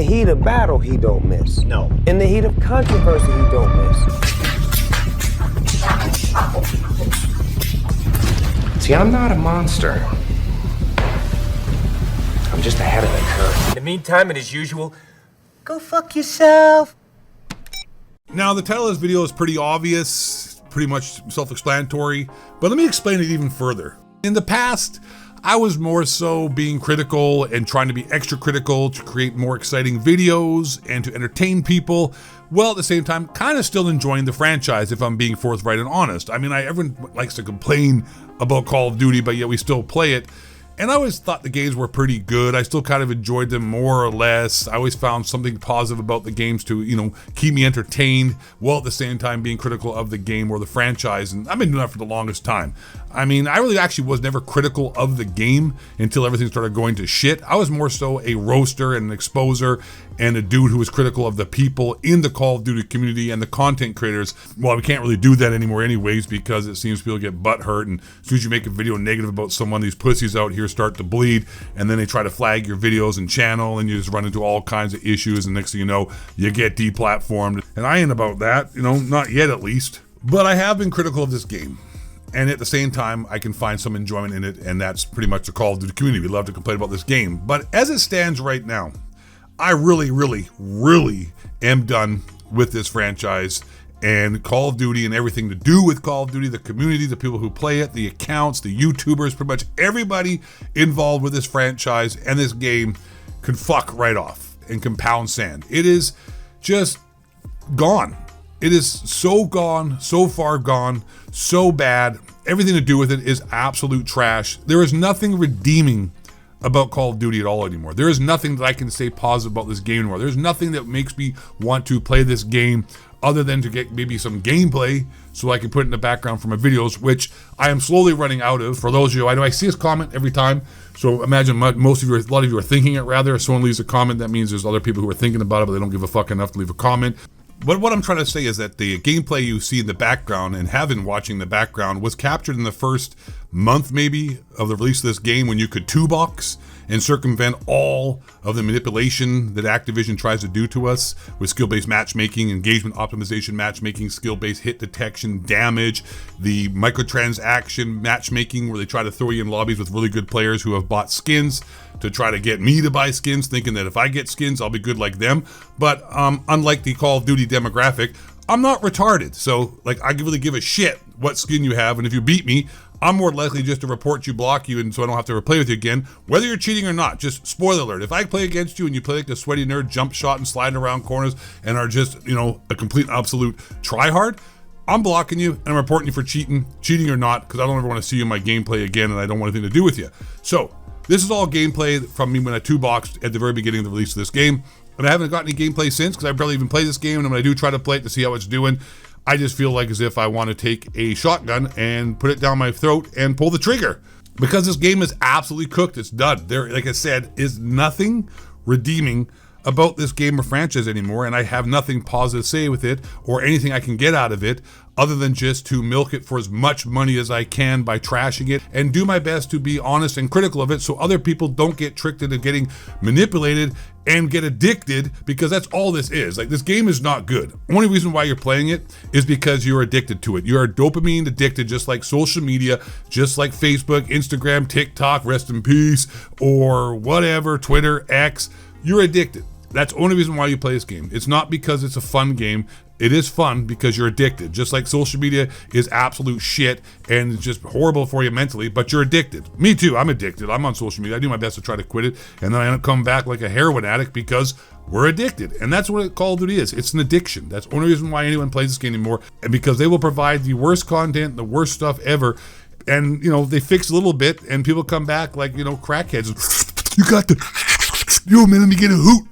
heat of battle, he don't miss. No. In the heat of controversy, he don't miss. See, I'm not a monster. I'm just ahead of the curve. In the meantime, and as usual, go fuck yourself. Now, the title of this video is pretty obvious, pretty much self-explanatory, but let me explain it even further. In the past, I was more so being critical and trying to be extra critical to create more exciting videos and to entertain people, while at the same time kind of still enjoying the franchise, if I'm being forthright and honest. I mean, everyone likes to complain about Call of Duty, but yet we still play it. And I always thought the games were pretty good. I still kind of enjoyed them more or less. I always found something positive about the games to, keep me entertained, while at the same time being critical of the game or the franchise. And I've been doing that for the longest time. I mean, I really actually was never critical of the game until everything started going to shit. I was more so a roaster and an exposer and a dude who was critical of the people in the Call of Duty community and the content creators. Well, we can't really do that anymore anyways, because it seems people get butthurt, and as soon as you make a video negative about someone, these pussies out here start to bleed, and then they try to flag your videos and channel, and you just run into all kinds of issues, and next thing you know, you get deplatformed. And I ain't about that, not yet at least. But I have been critical of this game. And at the same time, I can find some enjoyment in it, and that's pretty much the Call of Duty community. We love to complain about this game. But as it stands right now, I really, really, really am done with this franchise and Call of Duty and everything to do with Call of Duty, the community, the people who play it, the accounts, the YouTubers, pretty much everybody involved with this franchise and this game can fuck right off and can pound sand. It is just gone. It is so gone, so far gone, so bad. Everything to do with it is absolute trash. There is nothing redeeming about Call of Duty at all anymore. There is nothing that I can say positive about this game anymore. There's nothing that makes me want to play this game other than to get maybe some gameplay so I can put it in the background for my videos, which I am slowly running out of. For those of you, I know I see this comment every time, so imagine a lot of you are thinking it rather. If someone leaves a comment, that means there's other people who are thinking about it, but they don't give a fuck enough to leave a comment. But what I'm trying to say is that the gameplay you see in the background and have been watching the background was captured in the first month maybe of the release of this game, when you could 2-box and circumvent all of the manipulation that Activision tries to do to us with skill-based matchmaking, engagement optimization matchmaking, skill-based hit detection, damage, the microtransaction matchmaking where they try to throw you in lobbies with really good players who have bought skins to try to get me to buy skins, thinking that if I get skins, I'll be good like them. But unlike the Call of Duty demographic, I'm not retarded. So I really give a shit what skin you have, and if you beat me, I'm more likely just to report you, block you, and so I don't have to play with you again, whether you're cheating or not. Just spoiler alert, if I play against you and you play like a sweaty nerd, jump shot and sliding around corners and are just, a complete absolute tryhard, I'm blocking you and I'm reporting you for cheating or not, because I don't ever want to see you in my gameplay again, and I don't want anything to do with you. So this is all gameplay from me when I 2-boxed at the very beginning of the release of this game, and I haven't gotten any gameplay since, because I barely even play this game, and when I do try to play it to see how it's doing, I just feel like as if I want to take a shotgun and put it down my throat and pull the trigger, because this game is absolutely cooked. It's done. There, like I said, is nothing redeeming about this game or franchise anymore, and I have nothing positive to say with it or anything I can get out of it other than just to milk it for as much money as I can by trashing it and do my best to be honest and critical of it so other people don't get tricked into getting manipulated and get addicted, because that's all this is. This game is not good. Only reason why you're playing it is because you're addicted to it. You're dopamine addicted, just like social media, just like Facebook, Instagram, TikTok, rest in peace, or whatever, Twitter, X. You're addicted. That's the only reason why you play this game. It's not because it's a fun game. It is fun because you're addicted. Just like social media is absolute shit and it's just horrible for you mentally, but you're addicted. Me too, I'm addicted. I'm on social media. I do my best to try to quit it, and then I end up coming back like a heroin addict because we're addicted. And that's what Call of Duty is. It's an addiction. That's the only reason why anyone plays this game anymore, and because they will provide the worst content, the worst stuff ever. And, they fix a little bit and people come back like, crackheads. You got yo, man, let me get a hoot.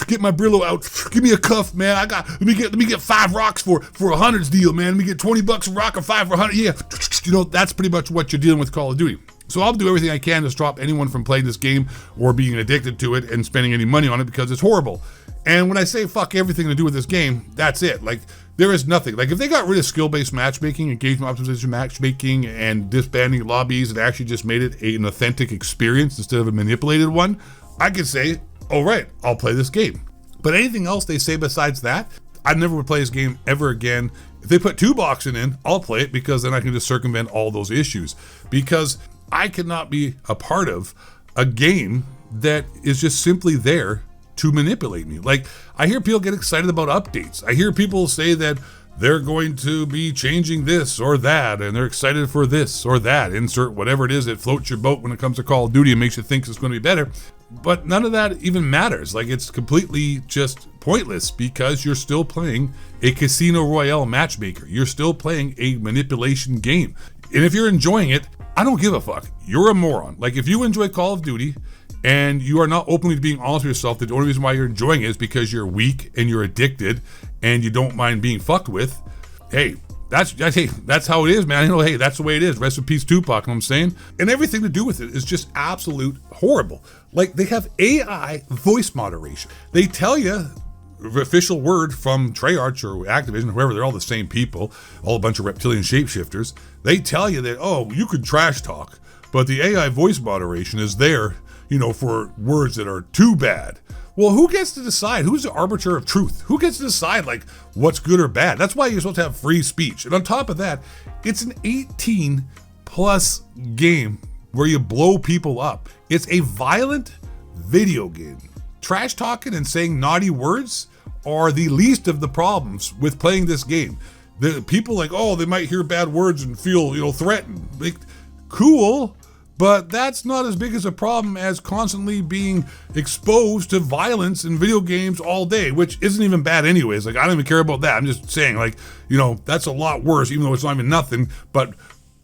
Get my Brillo out. Give me a cuff, man. Let me get 5 rocks for a hundreds deal, man. Let me get $20 a rock or 5 for 100. Yeah. That's pretty much what you're dealing with Call of Duty. So I'll do everything I can to stop anyone from playing this game or being addicted to it and spending any money on it, because it's horrible. And when I say fuck everything to do with this game, that's it. There is nothing. If they got rid of skill-based matchmaking, engagement optimization matchmaking, and disbanding lobbies and actually just made it an authentic experience instead of a manipulated one, I could say, all right, I'll play this game. But anything else they say besides that, I never would play this game ever again. If they put 2 boxing in, I'll play it because then I can just circumvent all those issues. Because I cannot be a part of a game that is just simply there to manipulate me. Like, I hear people get excited about updates. I hear people say that they're going to be changing this or that, and they're excited for this or that. Insert whatever it is that floats your boat when it comes to Call of Duty and makes you think it's going to be better. But none of that even matters. Like, it's completely just pointless because you're still playing a Casino Royale matchmaker. You're still playing a manipulation game. And if you're enjoying it, I don't give a fuck. You're a moron. Like, if you enjoy Call of Duty and you are not openly being honest with yourself that the only reason why you're enjoying it is because you're weak and you're addicted and you don't mind being fucked with, hey, that's how it is, man. You know, hey, that's the way it is. Rest in peace, Tupac, you know what I'm saying? And everything to do with it is just absolute horrible. Like, they have AI voice moderation. They tell you, the official word from Treyarch or Activision, whoever, they're all the same people, all a bunch of reptilian shapeshifters. They tell you that, oh, you could trash talk, but the AI voice moderation is there, you know, for words that are too bad. Well, who gets to decide? Who's the arbiter of truth? Who gets to decide, like, what's good or bad? That's why you're supposed to have free speech. And on top of that, it's an 18-plus game where you blow people up. It's a violent video game. Trash talking and saying naughty words are the least of the problems with playing this game. The people like, oh, they might hear bad words and feel, you know, threatened. Like, cool. But that's not as big as a problem as constantly being exposed to violence in video games all day, which isn't even bad anyways. Like, I don't even care about that. I'm just saying, like, you know, that's a lot worse, even though it's not even nothing but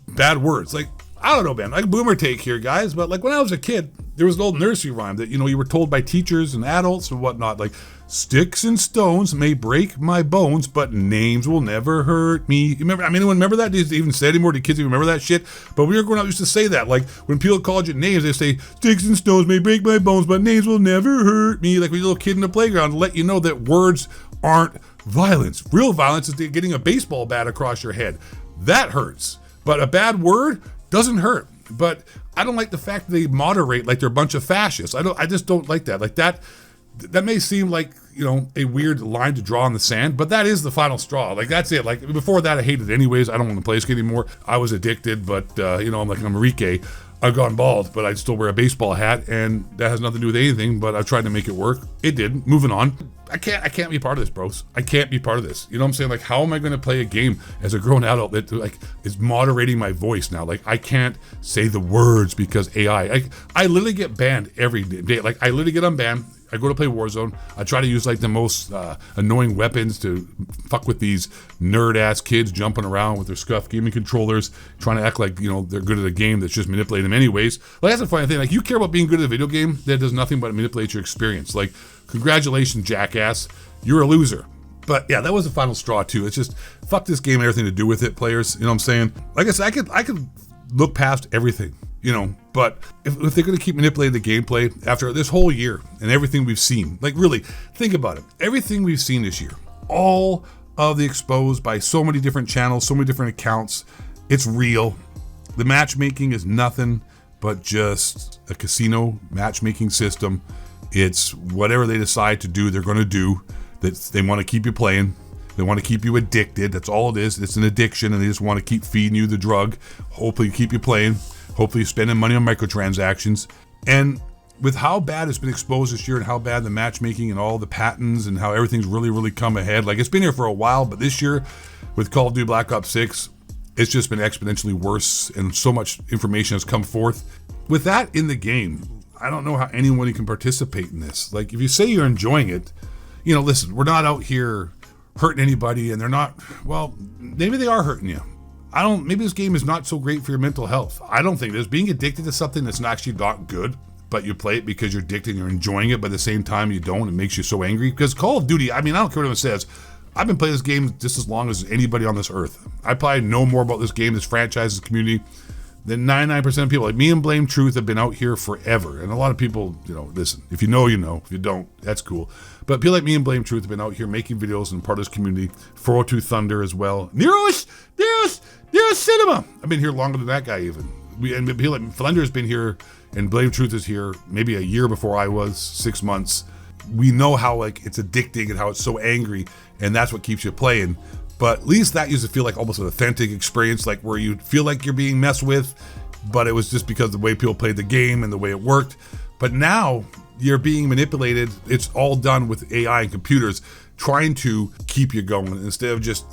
bad words. Like, I don't know, man. Like, boomer take here, guys. But, like, when I was a kid, there was an old nursery rhyme that, you know, you were told by teachers and adults and whatnot, like, sticks and stones may break my bones, but names will never hurt me. You remember? I mean, anyone remember that? Did they even say it anymore? Do kids even remember that shit? But when we were growing up, we used to say that. Like, when people called you names, they say, sticks and stones may break my bones, but names will never hurt me. Like, when you're a little kid in the playground, to let you know that words aren't violence. Real violence is getting a baseball bat across your head. That hurts. But a bad word doesn't hurt. But I don't like the fact that they moderate like they're a bunch of fascists. I just don't like that. Like, that may seem like, you know, a weird line to draw in the sand, but that is the final straw. Like, that's it. Like, before that, I hated it anyways. I don't want to play this game anymore. I was addicted, but, you know, I'm like Enrique. I've gone bald, but I still wear a baseball hat, and that has nothing to do with anything, but I've tried to make it work. It did. Moving on. I can't be part of this, bros. I can't be part of this. You know what I'm saying? Like, how am I going to play a game as a grown adult that, like, is moderating my voice now? Like, I can't say the words because AI. I literally get banned every day. Like, I literally get unbanned. I go to play Warzone. I try to use like the most annoying weapons to fuck with these nerd-ass kids jumping around with their scuffed gaming controllers, trying to act like, you know, they're good at a game that's just manipulating them anyways. Like, that's a funny thing. Like, you care about being good at a video game that does nothing but manipulate your experience. Like, congratulations, jackass. You're a loser. But yeah, that was the final straw too. It's just, fuck this game and everything to do with it, players. You know what I'm saying? Like I said, I could look past everything. You know, but if they're going to keep manipulating the gameplay after this whole year and everything we've seen, like, really, think about it. Everything we've seen this year, all of the exposed by so many different channels, so many different accounts, it's real. The matchmaking is nothing but just a casino matchmaking system. It's whatever they decide to do, they're going to do. That they want to keep you playing. They want to keep you addicted. That's all it is. It's an addiction, and they just want to keep feeding you the drug. Hopefully keep you playing. Hopefully spending money on microtransactions. And with how bad it's been exposed this year and how bad the matchmaking and all the patents and how everything's really, really come ahead. Like, it's been here for a while, but this year with Call of Duty Black Ops 6, it's just been exponentially worse and so much information has come forth. With that in the game, I don't know how anyone can participate in this. Like, if you say you're enjoying it, you know, listen, we're not out here hurting anybody, and they're not, well, maybe they are hurting you. Maybe this game is not so great for your mental health. I don't think it is. Being addicted to something that's actually not good, but you play it because you're addicted and you're enjoying it, but at the same time you don't, it makes you so angry. Because Call of Duty, I mean, I don't care what anyone says, I've been playing this game just as long as anybody on this earth. I probably know more about this game, this franchise, this community, than 99% of people. Like me and Blame Truth have been out here forever. And a lot of people, you know, listen, if you know, you know. If you don't, that's cool. But people like me and Blame Truth have been out here making videos and part of this community. 402 Thunder as well. Nero's Cinema. I've been here longer than that guy even. And people like Thunder has been here, and Blame Truth is here maybe a year before I was, 6 months. we know how like it's addicting and how it's so angry, and that's what keeps you playing. But at least that used to feel like almost an authentic experience, like where you feel like you're being messed with, but it was just because of the way people played the game and the way it worked. But now you're being manipulated. It's all done with AI and computers trying to keep you going instead of just,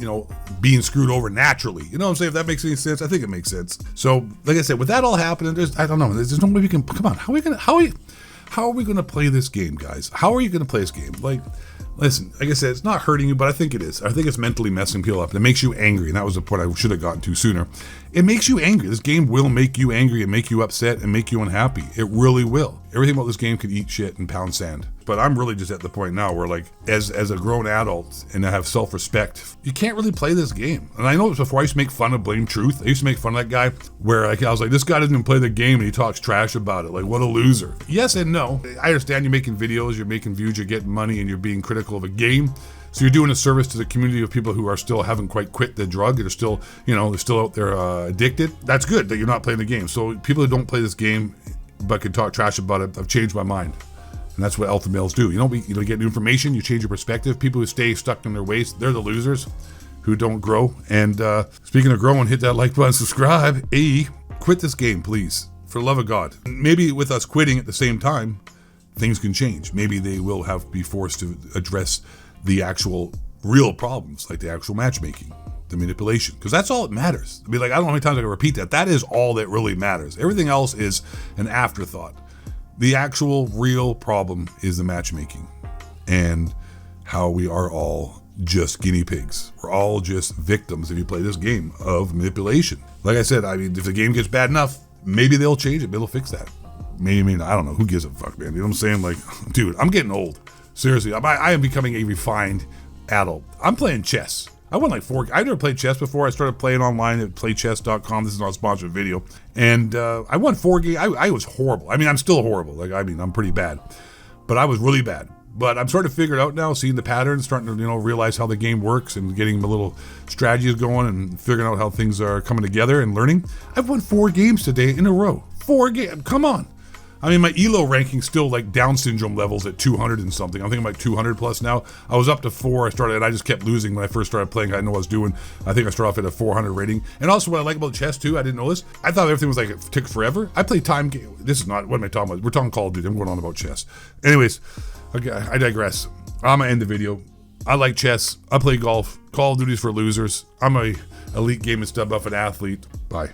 being screwed over naturally. You know what I'm saying? If that makes any sense, I think it makes sense. So, like I said, with that all happening, I don't know. There's no way we can, come on, how are we gonna play this game, guys? How are you gonna play this game? Like, listen, like I said, it's not hurting you, but I think it is. I think it's mentally messing people up. It makes you angry, and that was the point I should have gotten to sooner. It makes you angry. This game will make you angry and make you upset and make you unhappy. It really will. Everything about this game could eat shit and pound sand. But I'm really just at the point now where, like, as a grown adult and I have self-respect, you can't really play this game. And I know this before, I used to make fun of Blame Truth. I used to make fun of that guy where, like, I was like, this guy doesn't even play the game and he talks trash about it. Like, what a loser. Yes and no. I understand you're making videos, you're making views, you're getting money, and you're being critical of a game. So you're doing a service to the community of people who are still haven't quite quit the drug. They're still, they're still out there addicted. That's good that you're not playing the game. So people who don't play this game but can talk trash about it, I've changed my mind. And that's what alpha males do. You get new information, you change your perspective. People who stay stuck in their ways, they're the losers who don't grow. And speaking of growing, hit that like button, subscribe. Quit this game, please. For the love of God. Maybe with us quitting at the same time, things can change. Maybe they will be forced to address the actual real problems, like the actual matchmaking, the manipulation, because that's all that matters. I don't know how many times I can repeat that. That is all that really matters. Everything else is an afterthought. The actual real problem is the matchmaking and how we are all just guinea pigs. We're all just victims, if you play this game, of manipulation. Like I said, if the game gets bad enough, maybe they'll change it. Maybe they'll fix that. Maybe, I don't know. Who gives a fuck, man? You know what I'm saying? Like, dude, I'm getting old. Seriously, I am becoming a refined adult. I'm playing chess. I won like 4. I never played chess before. I started playing online at playchess.com. This is not a sponsored video. And I won 4 games. I was horrible. I'm still horrible. I'm pretty bad. But I was really bad. But I'm starting to figure it out now, seeing the patterns, starting to, realize how the game works and getting the little strategies going and figuring out how things are coming together and learning. I've won 4 games today in a row. 4 games. Come on. My ELO ranking's still like Down syndrome levels at 200 and something. I'm thinking like 200 plus now. I was up to 4. I just kept losing when I first started playing. I didn't know what I was doing. I think I started off at a 400 rating. And also what I like about chess too, I didn't know this. I thought everything was like it took forever. I play time game. This is not, what am I talking about? We're talking Call of Duty. I'm going on about chess. Anyways, okay, I digress. I'm gonna end the video. I like chess. I play golf. Call of Duty's for losers. I'm a elite gaming stub buff and athlete. Bye.